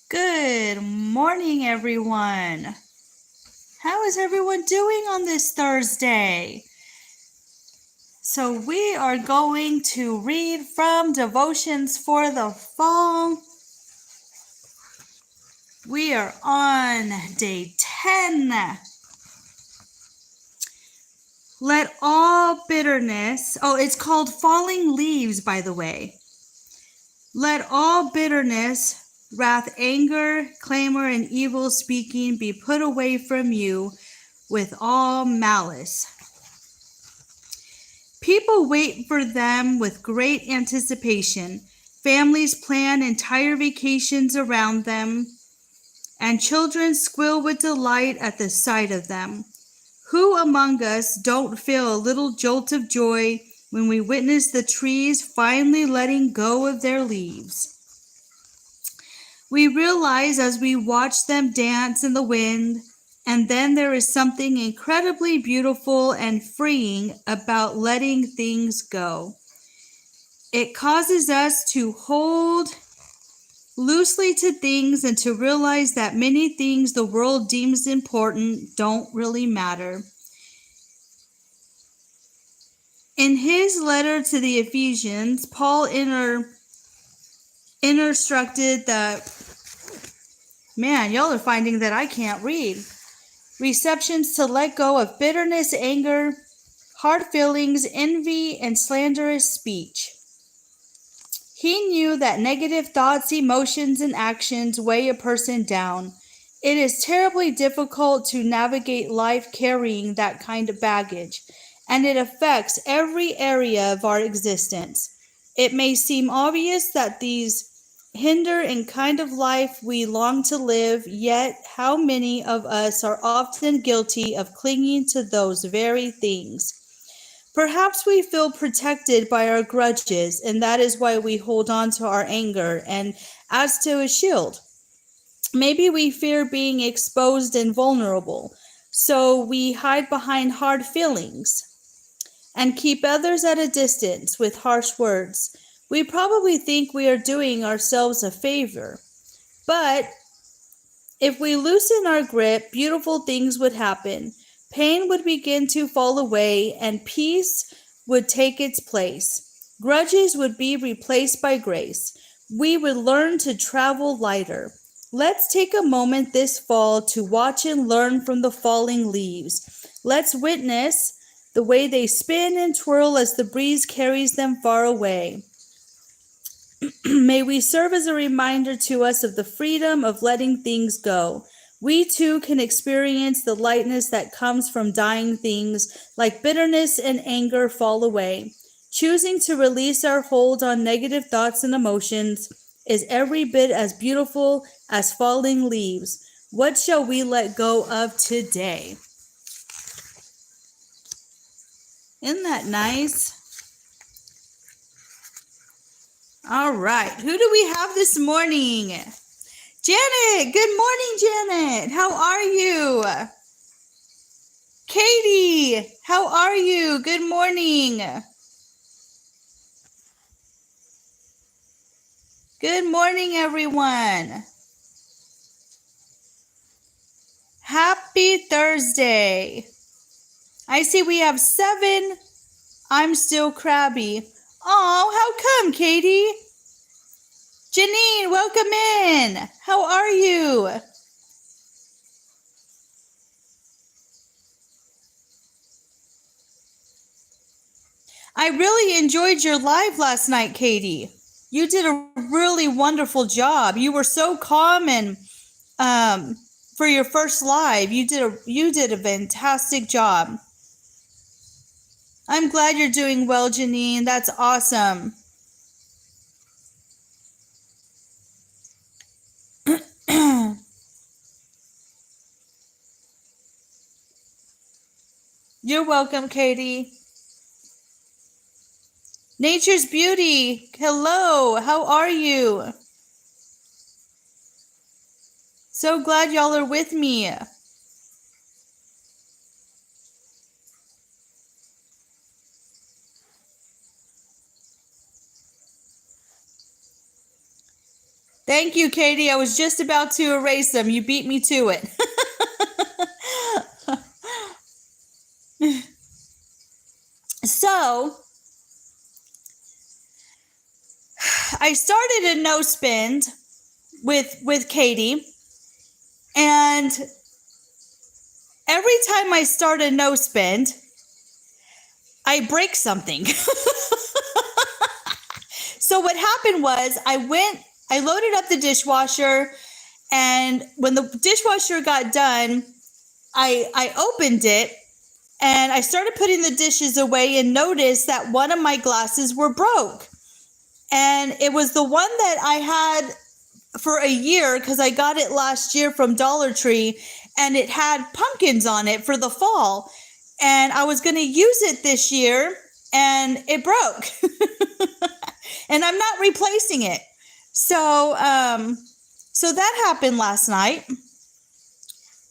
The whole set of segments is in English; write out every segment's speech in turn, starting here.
Good morning, everyone. How is everyone doing on this Thursday? So we are going to read from Devotions for the Fall. We are on day 10. Let all bitterness, it's called Falling Leaves, by the way. Let all bitterness, wrath, anger, clamor, and evil speaking be put away from you with all malice. People wait for them with great anticipation. Families plan entire vacations around them, and children squeal with delight at the sight of them. Who among us don't feel a little jolt of joy when we witness the trees finally letting go of their leaves? We realize as we watch them dance in the wind, and then there is something incredibly beautiful and freeing about letting things go. It causes us to hold loosely to things and to realize that many things the world deems important don't really matter. In his letter to the Ephesians, Paul instructed the y'all are finding that I can't read. Receptions to let go of bitterness, anger, hard feelings, envy, and slanderous speech. He knew that negative thoughts, emotions, and actions weigh a person down. It is terribly difficult to navigate life carrying that kind of baggage, and it affects every area of our existence. It may seem obvious that these hinder in kind of life we long to live, yet how many of us are often guilty of clinging to those very things? Perhaps we feel protected by our grudges, and that is why we hold on to our anger and as to a shield. Maybe we fear being exposed and vulnerable, so we hide behind hard feelings and keep others at a distance with harsh words. We probably think we are doing ourselves a favor, but if we loosen our grip, beautiful things would happen. Pain would begin to fall away, and peace would take its place. Grudges would be replaced by grace. We would learn to travel lighter. Let's take a moment this fall to watch and learn from the falling leaves. Let's witness the way they spin and twirl as the breeze carries them far away. May we serve as a reminder to us of the freedom of letting things go. We too can experience the lightness that comes from dying things like bitterness and anger fall away. Choosing to release our hold on negative thoughts and emotions is every bit as beautiful as falling leaves. What shall we let go of today? Isn't that nice? All right, who do we have this morning? Janet, good morning, Janet. How are you? Katie, how are you? Good morning. Good morning, everyone. Happy Thursday. I see we have 7. I'm still crabby. Oh, how come, Katie? Janine, welcome in. How are you? I really enjoyed your live last night, Katie. You did a really wonderful job. You were so calm, and for your first live, you did a fantastic job. I'm glad you're doing well, Janine. That's awesome. You're welcome, Katie. Nature's Beauty, hello. How are you? So glad y'all are with me. Thank you, Katie. I was just about to erase them. You beat me to it. So, I started a no spend with Katie, and every time I start a no spend, I break something. So what happened was I loaded up the dishwasher, and when the dishwasher got done, I opened it and I started putting the dishes away and noticed that one of my glasses were broke. And it was the one that I had for a year because I got it last year from Dollar Tree, and it had pumpkins on it for the fall. And I was going to use it this year, and it broke. And I'm not replacing it. So that happened last night.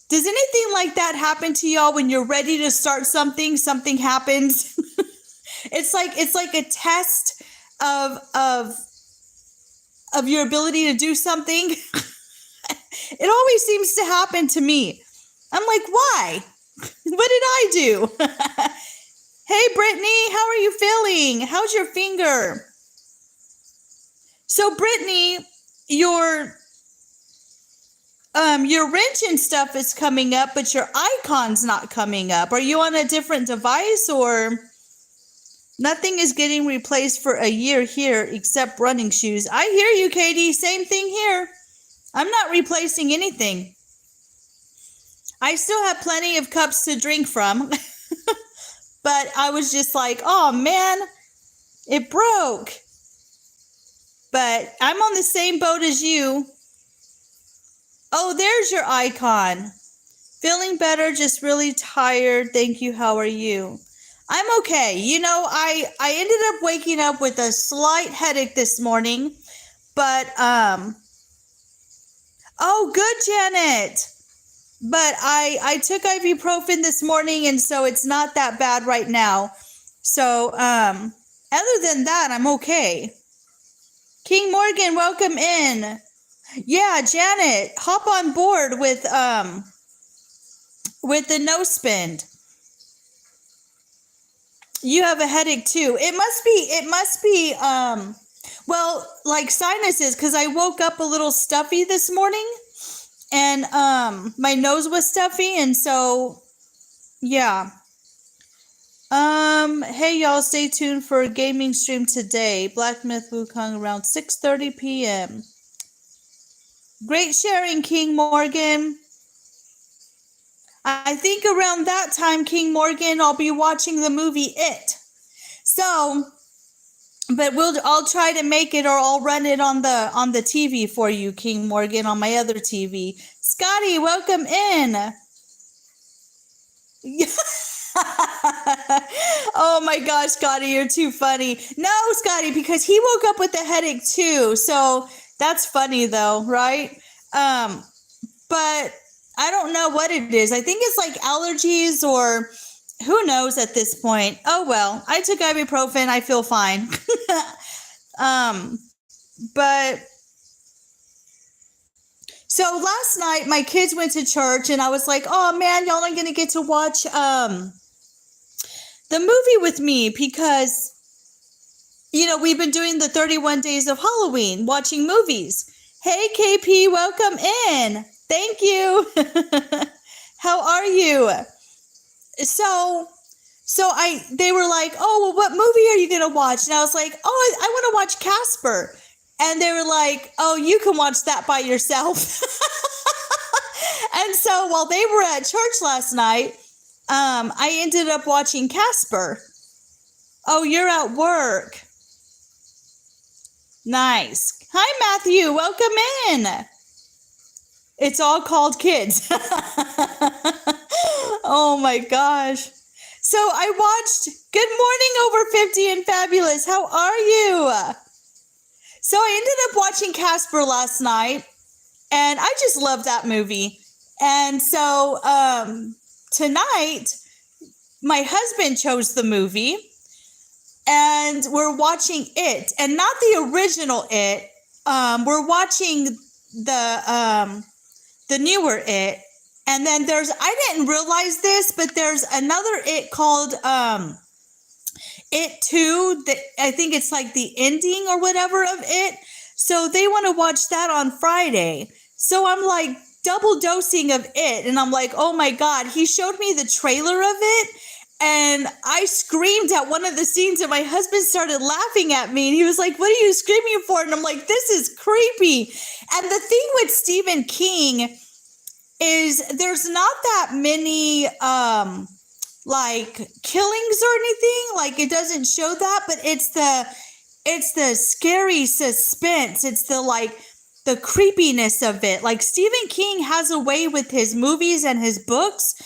Does anything like that happen to y'all when you're ready to start something happens? It's like a test of your ability to do something. It always seems to happen to me. I'm like, why? What did I do? Hey, Brittany, how are you feeling? How's your finger? So, Brittany, your wrench and stuff is coming up, but your icon's not coming up. Are you on a different device, or nothing is getting replaced for a year here except running shoes? I hear you, Katie. Same thing here. I'm not replacing anything. I still have plenty of cups to drink from. But I was just like, oh man, it broke. But I'm on the same boat as you. Oh, there's your icon. Feeling better, just really tired. Thank you. How are you? I'm okay. You know, I ended up waking up with a slight headache this morning. But, oh, good, Janet. But I took ibuprofen this morning, and so it's not that bad right now. So, other than that, I'm okay. King Morgan, welcome in. Yeah, Janet, hop on board with the no spend. You have a headache too. It must be well, like sinuses, because I woke up a little stuffy this morning, and my nose was stuffy, and so yeah. Hey y'all, stay tuned for a gaming stream today. Black Myth Wukong around 6:30 p.m. Great sharing, King Morgan. I think around that time, King Morgan, I'll be watching the movie It. So, but I'll try to make it, or I'll run it on the TV for you, King Morgan, on my other TV. Scotty, welcome in. Oh my gosh, Scotty, you're too funny. No, Scotty, because he woke up with a headache too. So that's funny though, right? But I don't know what it is. I think it's like allergies, or who knows at this point. Oh well, I took ibuprofen. I feel fine. But so last night my kids went to church, and I was like, oh man, y'all are gonna get to watch the movie with me, because you know we've been doing the 31 days of Halloween, watching movies. Hey KP, welcome in. Thank you. How are you? So they were like, oh, well, what movie are you going to watch? And I was like, oh, I want to watch Casper. And they were like, oh, you can watch that by yourself. And so while they were at church last night, I ended up watching Casper. Oh, you're at work. Nice. Hi, Matthew. Welcome in. It's all called kids. Oh my gosh. So I watched Good Morning Over 50 and Fabulous. How are you? So I ended up watching Casper last night, and I just love that movie. And so tonight, my husband chose the movie, and we're watching It, and not the original It, we're watching the newer It, and then I didn't realize this, but there's another It called It 2, that I think it's like the ending or whatever of It. So they want to watch that on Friday. So I'm like double dosing of It, and I'm like, oh my God, he showed me the trailer of it. And I screamed at one of the scenes, and my husband started laughing at me. And he was like, what are you screaming for? And I'm like, this is creepy. And the thing with Stephen King is there's not that many like killings or anything. Like, it doesn't show that, but it's the scary suspense. It's the creepiness of it. Like, Stephen King has a way with his movies and his books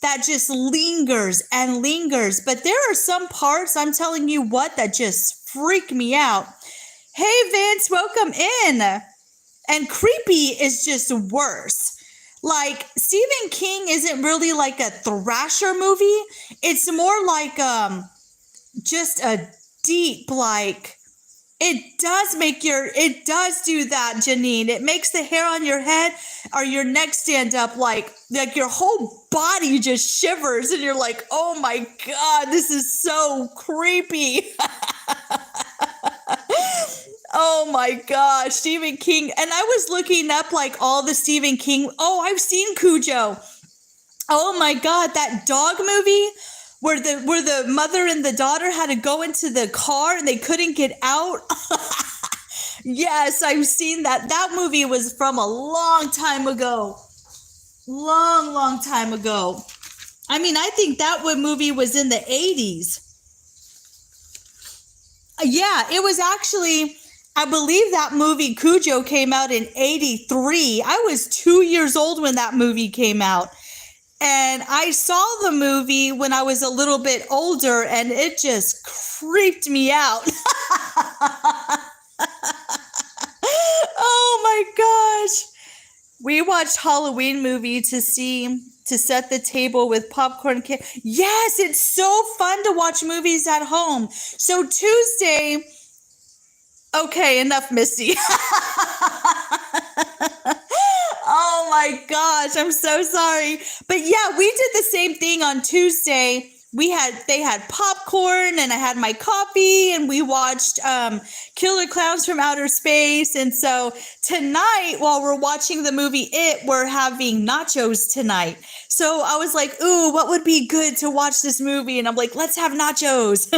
that just lingers and lingers. But there are some parts, I'm telling you what, that just freak me out. Hey, Vince, welcome in. And creepy is just worse. Like, Stephen King isn't really like a thrasher movie. It's more like just a deep, like, it does do that, Janine. It makes the hair on your head or your neck stand up, like your whole body just shivers, and you're like, oh my God, this is so creepy. Oh my gosh, Stephen King. And I was looking up like all the Stephen King. Oh, I've seen Cujo. Oh my God, that dog movie where the mother and the daughter had to go into the car and they couldn't get out. Yes, I've seen that. That movie was from a long time ago. Long time ago. I mean, I think that movie was in the 80s. Yeah, it was actually, I believe that movie Cujo came out in 83. I was 2 years old when that movie came out. And I saw the movie when I was a little bit older, and it just creeped me out. Oh my gosh. We watched Halloween movie to set the table with popcorn. Yes, it's so fun to watch movies at home. So Tuesday, okay, enough, Misty. Oh my gosh, I'm so sorry. But yeah, we did the same thing on Tuesday. They had popcorn, and I had my coffee, and we watched Killer Clowns from Outer Space. And so tonight, while we're watching the movie It, we're having nachos tonight. So I was like, ooh, what would be good to watch this movie? And I'm like, let's have nachos.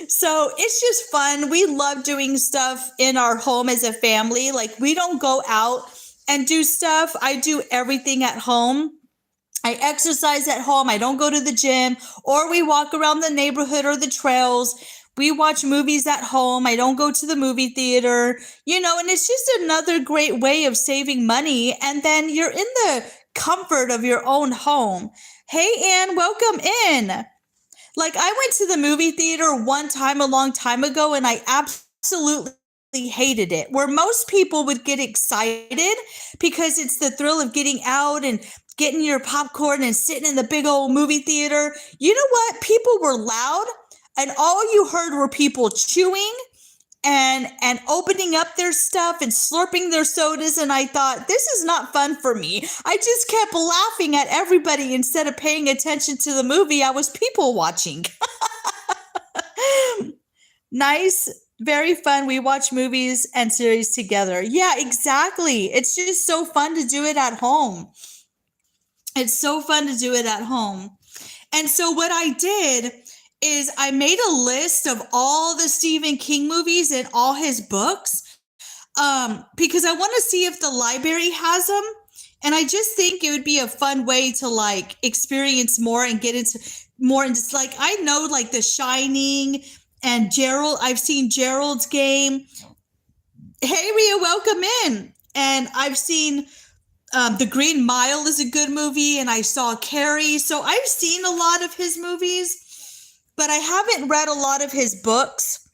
So it's just fun. We love doing stuff in our home as a family. Like, we don't go out and do stuff. I do everything at home. I exercise at home. I don't go to the gym, or we walk around the neighborhood or the trails. We watch movies at home. I don't go to the movie theater, and it's just another great way of saving money. And then you're in the comfort of your own home. Hey, Ann, welcome in. Like, I went to the movie theater one time a long time ago, and I absolutely hated it. Where most people would get excited because it's the thrill of getting out and getting your popcorn and sitting in the big old movie theater. You know what? People were loud, and all you heard were people chewing and opening up their stuff and slurping their sodas. And I thought, this is not fun for me. I just kept laughing at everybody instead of paying attention to the movie. I was people watching. Nice. Very fun. We watch movies and series together. Yeah, exactly. It's just so fun to do it at home. It's so fun to do it at home. And so what I did is I made a list of all the Stephen King movies and all his books, because I want to see if the library has them. And I just think it would be a fun way to like experience more and get into more. And just like, I know like The Shining and Gerald. I've seen Gerald's Game. Hey, Ria, welcome in. And I've seen The Green Mile is a good movie, and I saw Carrie. So I've seen a lot of his movies, but I haven't read a lot of his books.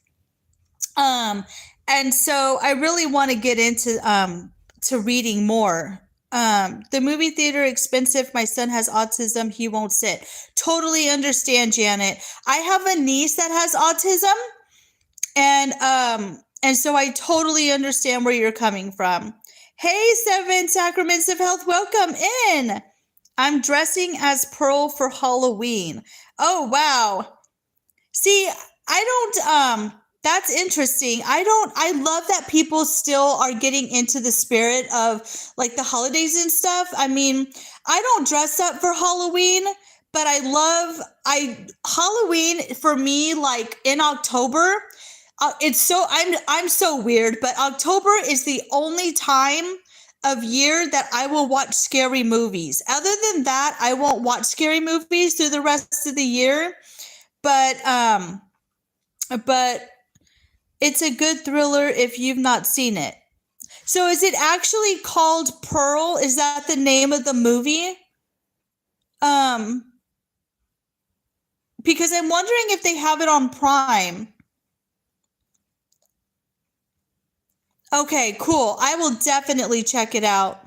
And so I really want to get into to reading more. The movie theater expensive. My son has autism. He won't sit. Totally understand, Janet. I have a niece that has autism, and And so I totally understand where you're coming from. Hey, Seven Sacraments of Health, welcome in. I'm dressing as Pearl for Halloween. Oh, wow. See, that's interesting. I love that people still are getting into the spirit of like the holidays and stuff. I mean, I don't dress up for Halloween, but Halloween for me, like in October, I'm so weird, but October is the only time of year that I will watch scary movies. Other than that, I won't watch scary movies through the rest of the year. But it's a good thriller if you've not seen it. So is it actually called Pearl? Is that the name of the movie? Because I'm wondering if they have it on Prime. Okay, cool. I will definitely check it out.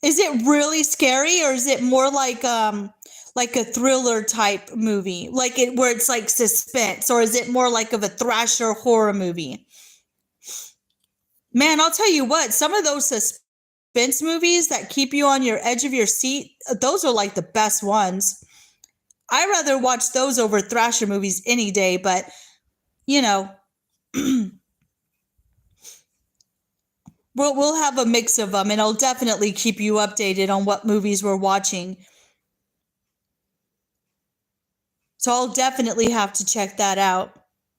Is it really scary, or is it more like a thriller type movie, where it's like suspense, or is it more like of a thrasher horror movie? Man, I'll tell you what, some of those suspense movies that keep you on your edge of your seat, those are like the best ones. I'd rather watch those over thrasher movies any day, but you know, we'll have a mix of them, and I'll definitely keep you updated on what movies we're watching. So I'll definitely have to check that out.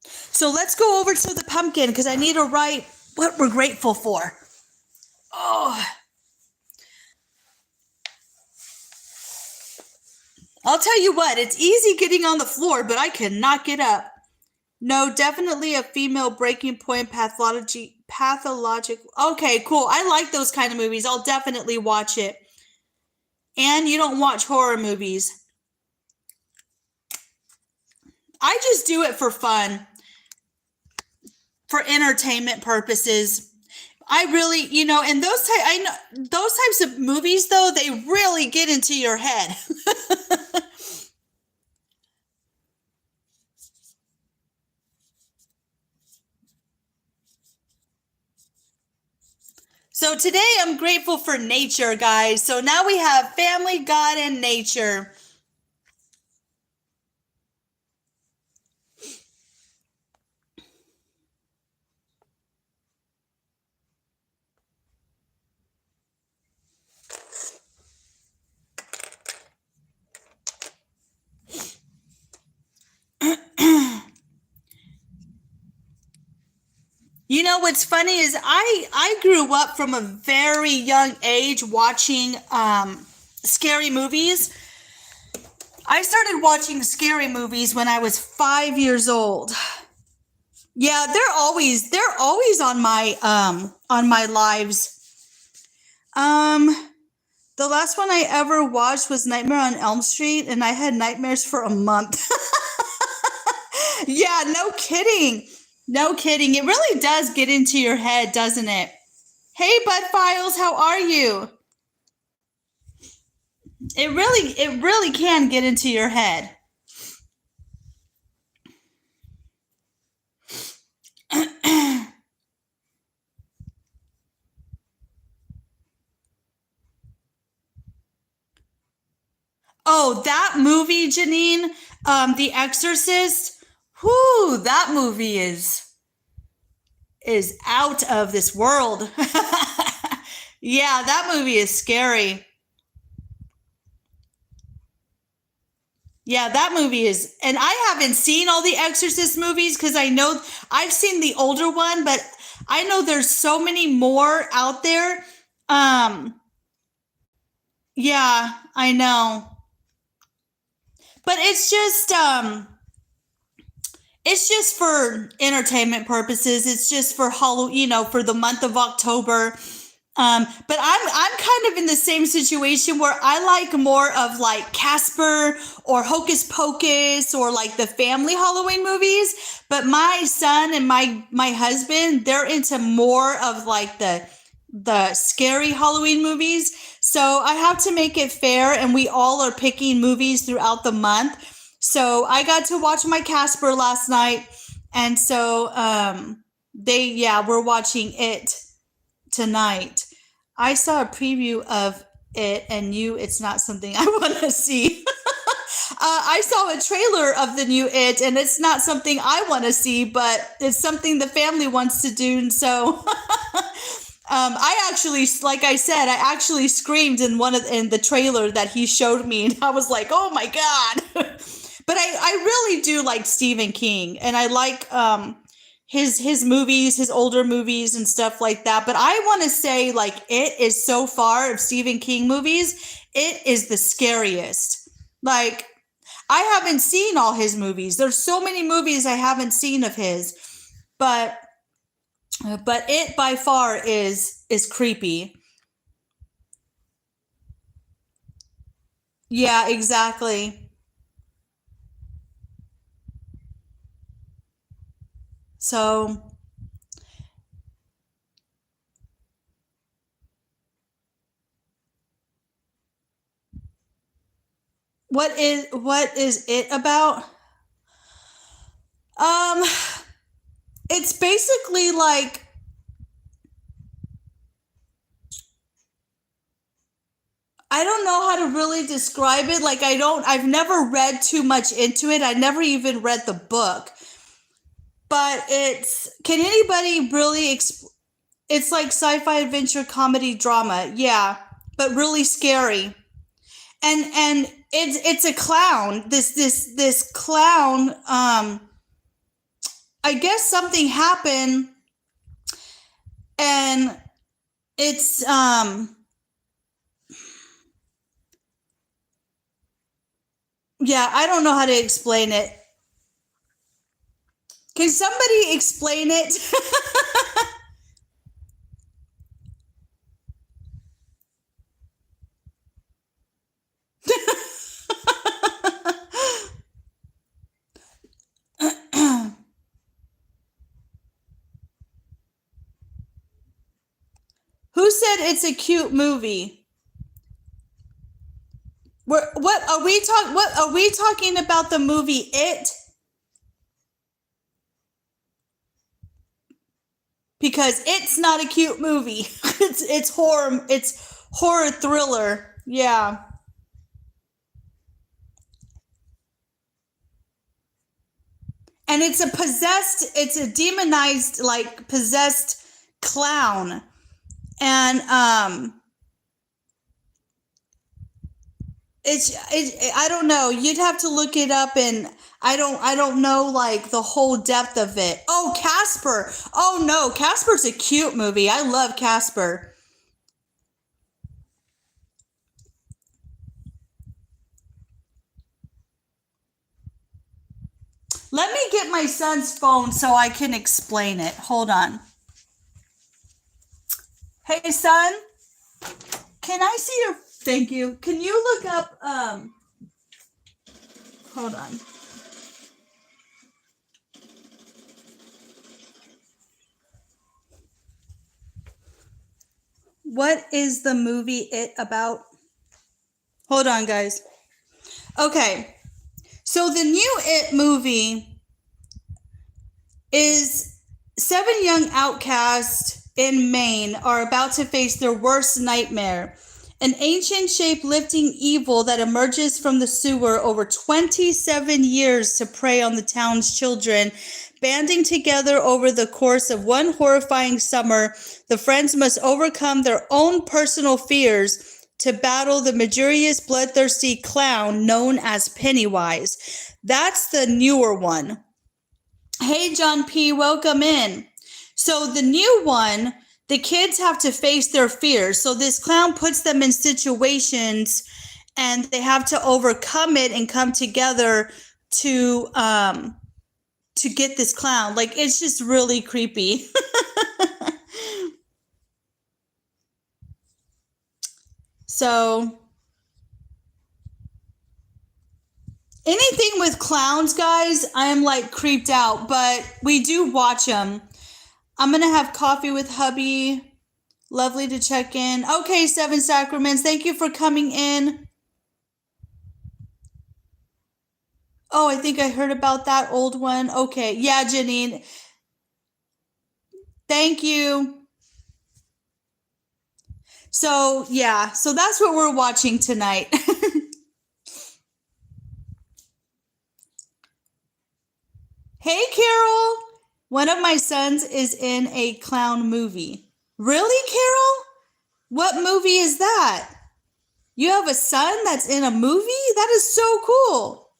So let's go over to the pumpkin because I need to write what we're grateful for. Oh, I'll tell you what, it's easy getting on the floor, but I cannot get up. No, definitely a female breaking point pathologic. Okay, cool. I like those kind of movies. I'll definitely watch it. And you don't watch horror movies. I just do it for fun, for entertainment purposes. I really, and those types of movies, though, they really get into your head. So today I'm grateful for nature, guys. So now we have family, God, and nature. You know what's funny is I grew up from a very young age watching scary movies. I started watching scary movies when I was 5 years old. Yeah, they're always on my lives. The last one I ever watched was Nightmare on Elm Street, and I had nightmares for a month. Yeah, no kidding. No kidding. It really does get into your head, doesn't it? Hey, Bud Files, how are you? It really can get into your head. Oh, that movie, Janine, The Exorcist. Whoo, that movie is out of this world. Yeah, that movie is scary. Yeah, that movie is, and I haven't seen all the Exorcist movies because I know I've seen the older one, but I know there's so many more out there. Yeah, I know. But it's just for entertainment purposes. It's just for Halloween, for the month of October. But I'm kind of in the same situation where I like more of like Casper or Hocus Pocus or like the family Halloween movies. But my son and my husband, they're into more of like the scary Halloween movies. So I have to make it fair, and we all are picking movies throughout the month. So I got to watch my Casper last night, and so Yeah, we're watching it tonight. I saw a preview of it and knew it's not something I want to see. I saw a trailer of the new It, and it's not something I want to see, but it's something the family wants to do. And so, I actually, like I said, I actually screamed in the trailer that he showed me, and I was like, "Oh my god!" But I really do like Stephen King, and I like his movies, his older movies and stuff like that. But I want to say, like, it is so far of Stephen King movies, it is the scariest. Like, I haven't seen all his movies. There's so many movies I haven't seen of his, but it by far is creepy. Yeah, exactly. So, what is it about? Um, it's basically like, I don't know how to really describe it. Like, I've never read too much into it. I never even read the book. But can anybody really, it's like sci-fi adventure comedy drama. Yeah, but really scary. And it's a clown. This clown, I guess something happened, and it's, yeah, I don't know how to explain it. Can somebody explain it? Who said it's a cute movie? What are we talking about, the movie It? Because it's not a cute movie. It's horror thriller. Yeah. And it's a demonized, like, possessed clown. And I don't know. You'd have to look it up, and I don't know, like, the whole depth of it. Oh, Casper. Oh no, Casper's a cute movie. I love Casper. Let me get my son's phone so I can explain it. Hold on. Hey son, can I see your, thank you. Can you look up hold on. What is the movie It about? Hold on, guys. Okay. So the new It movie is 7 young outcasts in Maine are about to face their worst nightmare. An ancient shape-lifting evil that emerges from the sewer over 27 years to prey on the town's children. Banding together over the course of one horrifying summer, the friends must overcome their own personal fears to battle the mysterious, bloodthirsty clown known as Pennywise. That's the newer one. Hey, John P., welcome in. So the new one, the kids have to face their fears. So this clown puts them in situations, and they have to overcome it and come together to get this clown. Like, it's just really creepy. So anything with clowns, guys, I'm like creeped out, but we do watch them. I'm going to have coffee with hubby. Lovely to check in. Okay, Seven Sacraments, thank you for coming in. Oh, I think I heard about that old one. Okay. Yeah, Janine. Thank you. So, yeah, so that's what we're watching tonight. Hey, Carol. One of my sons is in a clown movie. Really, Carol? What movie is that? You have a son that's in a movie? That is so cool.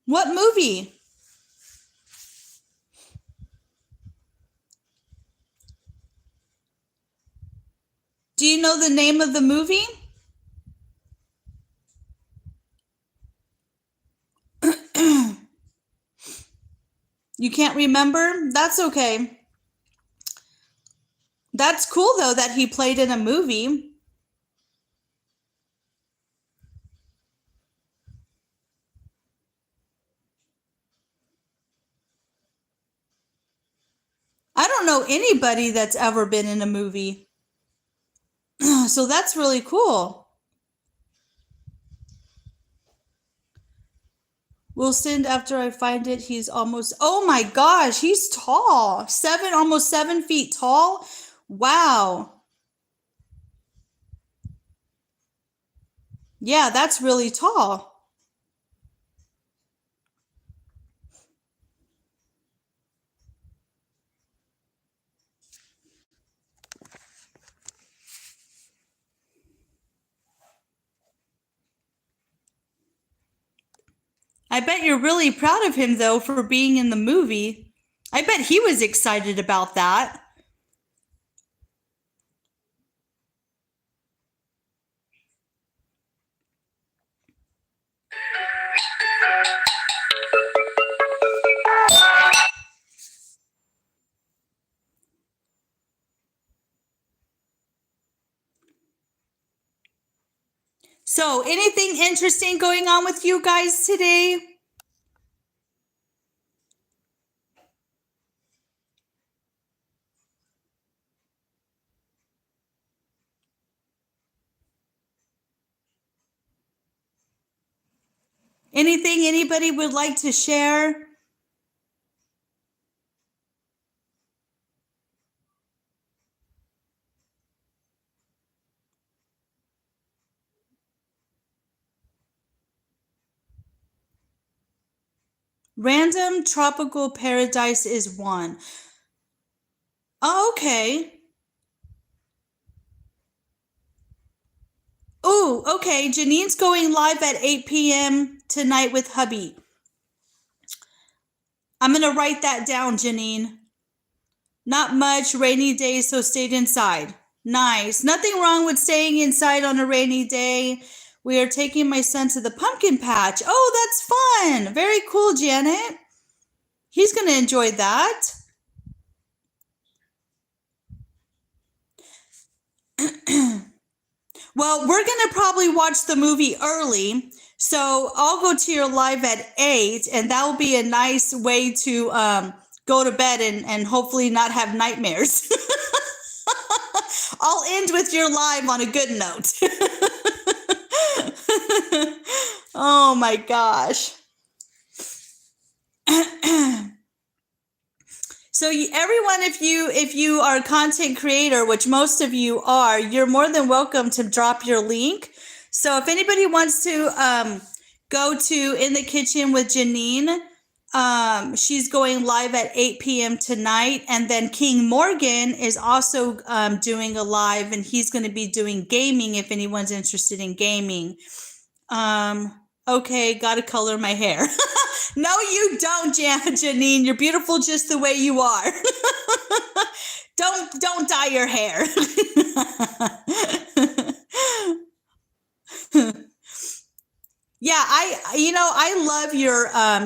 What movie? Do you know the name of the movie? You can't remember? That's okay. That's cool, though, that he played in a movie. I don't know anybody that's ever been in a movie. So that's really cool. We'll send after I find it. He's almost, oh my gosh, he's tall. Almost 7 feet tall. Wow. Yeah, that's really tall. I bet you're really proud of him, though, for being in the movie. I bet he was excited about that. So, anything interesting going on with you guys today? Anything anybody would like to share? Random tropical paradise is one. Oh, okay. Oh, okay. Janine's going live at 8 p.m. tonight with hubby. I'm going to write that down, Janine. Not much, rainy day, so stayed inside. Nice. Nothing wrong with staying inside on a rainy day. We are taking my son to the pumpkin patch. Oh, that's fun. Very cool, Janet. He's going to enjoy that. Well, we're going to probably watch the movie early. So I'll go to your live at 8, and that will be a nice way to go to bed and hopefully not have nightmares. I'll end with your live on a good note. Oh my gosh. So everyone, if you are a content creator, which most of you are, you're more than welcome to drop your link. So if anybody wants to go to In the Kitchen with Janine, she's going live at 8 p.m. tonight. And then King Morgan is also doing a live, and he's going to be doing gaming if anyone's interested in gaming. Okay, gotta color my hair. No, you don't, Janine. You're beautiful just the way you are. Don't dye your hair. Yeah, I love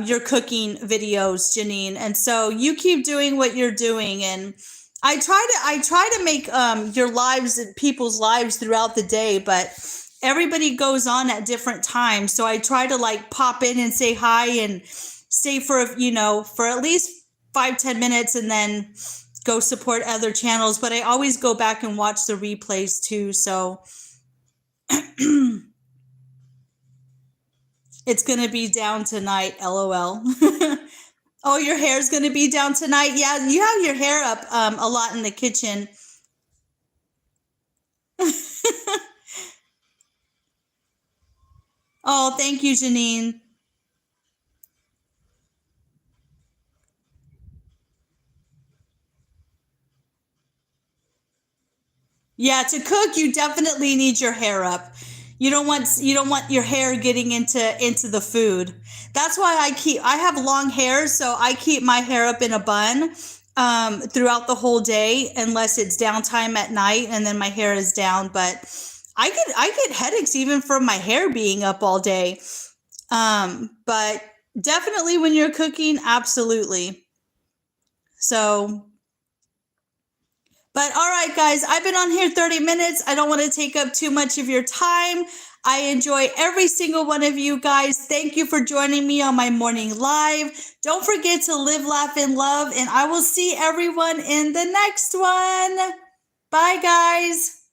your cooking videos, Janine, and so you keep doing what you're doing, and I try to make your lives, people's lives throughout the day, but everybody goes on at different times, so I try to like pop in and say hi and stay for for at least 5-10 minutes and then go support other channels, but I always go back and watch the replays too, so it's gonna be down tonight, LOL. Oh, your hair's going to be down tonight? Yeah, you have your hair up a lot in the kitchen. Oh, thank you, Janine. Yeah, to cook, you definitely need your hair up. You don't want your hair getting into the food. That's why I have long hair, so I keep my hair up in a bun throughout the whole day, unless it's downtime at night, and then my hair is down. But I get headaches even from my hair being up all day. But definitely when you're cooking, absolutely. So, but all right, guys, I've been on here 30 minutes. I don't want to take up too much of your time. I enjoy every single one of you guys. Thank you for joining me on my morning live. Don't forget to live, laugh, and love, and I will see everyone in the next one. Bye, guys.